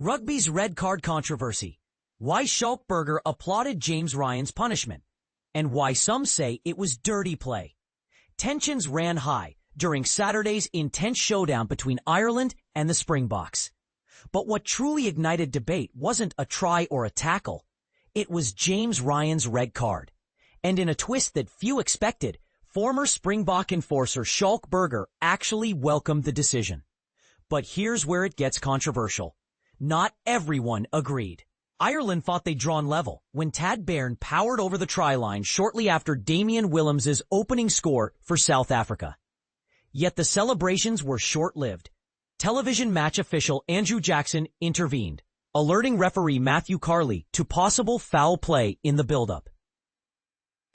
Rugby's red card controversy. Why Schalk Burger applauded James Ryan's punishment. And why some say it was dirty play. Tensions ran high during Saturday's intense showdown between Ireland and the Springboks. But what truly ignited debate wasn't a try or a tackle. It was James Ryan's red card. And in a twist that few expected, former Springbok enforcer Schalk Burger actually welcomed the decision. But here's where it gets controversial. Not everyone agreed. Ireland thought they'd drawn level when Tad Bairn powered over the try line shortly after Damian Willems's opening score for South Africa. Yet the celebrations were short-lived. Television match official Andrew Jackson intervened, alerting referee Matthew Carley to possible foul play in the build-up.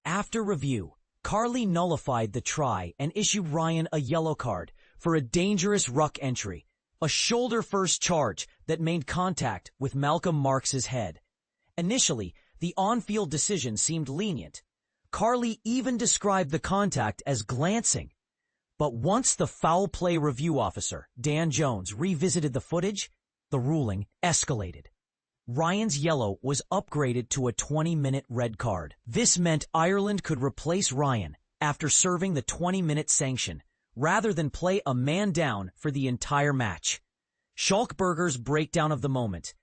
After review, Carley nullified the try and issued Ryan a yellow card for a dangerous ruck entry, a shoulder-first charge that made contact with Malcolm Marx's head. Initially, the on-field decision seemed lenient. Carley even described the contact as glancing. But once the foul play review officer, Dan Jones, revisited the footage, the ruling escalated. Ryan's yellow was upgraded to a 20-minute red card. This meant Ireland could replace Ryan after serving the 20-minute sanction, rather than play a man down for the entire match. Schalk Burger's breakdown of the moment.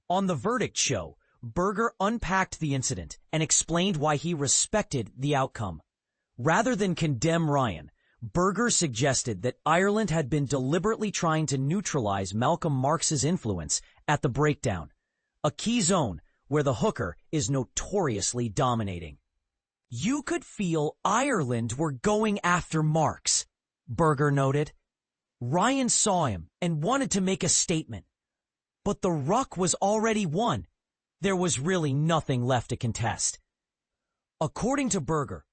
On the verdict show, Burger unpacked the incident and explained why he respected the outcome. Rather than condemn Ryan, Burger suggested that Ireland had been deliberately trying to neutralize Malcolm Marx's influence at the breakdown, a key zone where the hooker is notoriously dominating. You could feel Ireland were going after Marx, Burger noted. Ryan saw him and wanted to make a statement. But the ruck was already won. There was really nothing left to contest. According to Burger,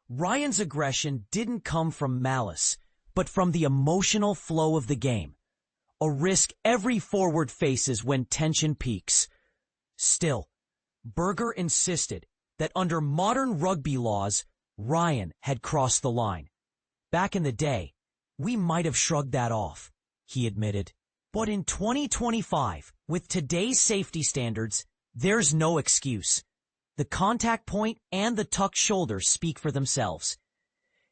Ryan's aggression didn't come from malice, but from the emotional flow of the game, a risk every forward faces when tension peaks. Still, Burger insisted that under modern rugby laws, Ryan had crossed the line. Back in the day, we might have shrugged that off, he admitted. But in 2025, with today's safety standards, there's no excuse. The contact point and the tucked shoulder speak for themselves.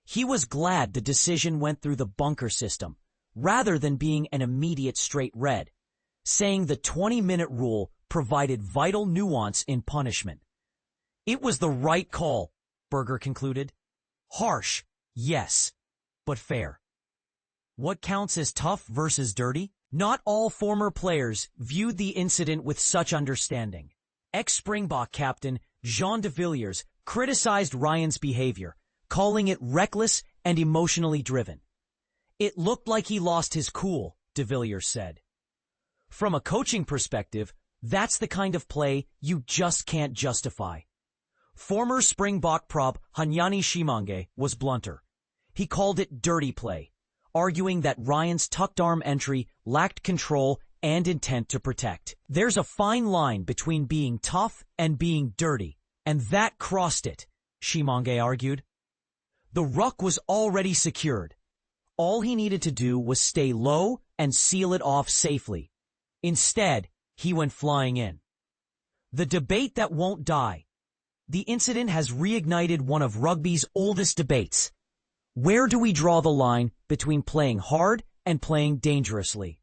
He was glad the decision went through the bunker system, rather than being an immediate straight red, saying the 20-minute rule provided vital nuance in punishment. It was the right call, Burger concluded. Harsh, yes, but fair. What counts as tough versus dirty? Not all former players viewed the incident with such understanding. Ex-Springbok captain Jean de Villiers criticized Ryan's behavior, calling it reckless and emotionally driven. It looked like he lost his cool, de Villiers said. From a coaching perspective, that's the kind of play you just can't justify. Former Springbok prop Hanyani Shimange was blunter. He called it dirty play, arguing that Ryan's tucked arm entry lacked control and intent to protect. There's a fine line between being tough and being dirty, and that crossed it, Shimange argued. The ruck was already secured. All he needed to do was stay low and seal it off safely. Instead, he went flying in. The debate that won't die. The incident has reignited one of rugby's oldest debates. Where do we draw the line between playing hard and playing dangerously?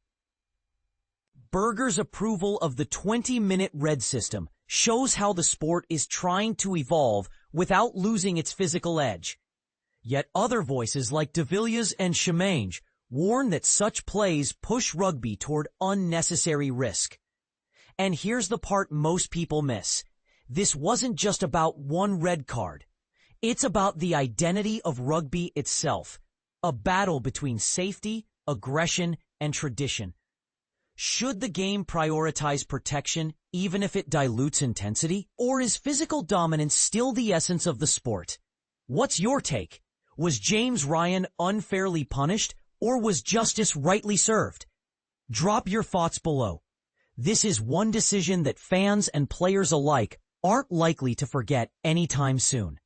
Burger's approval of the 20-minute red system shows how the sport is trying to evolve without losing its physical edge. Yet other voices like de Villiers and Shimange warn that such plays push rugby toward unnecessary risk. And here's the part most people miss. This wasn't just about one red card. It's about the identity of rugby itself, a battle between safety, aggression, and tradition. Should the game prioritize protection even if it dilutes intensity? Or is physical dominance still the essence of the sport? What's your take? Was James Ryan unfairly punished, or was justice rightly served? Drop your thoughts below. This is one decision that fans and players alike aren't likely to forget anytime soon.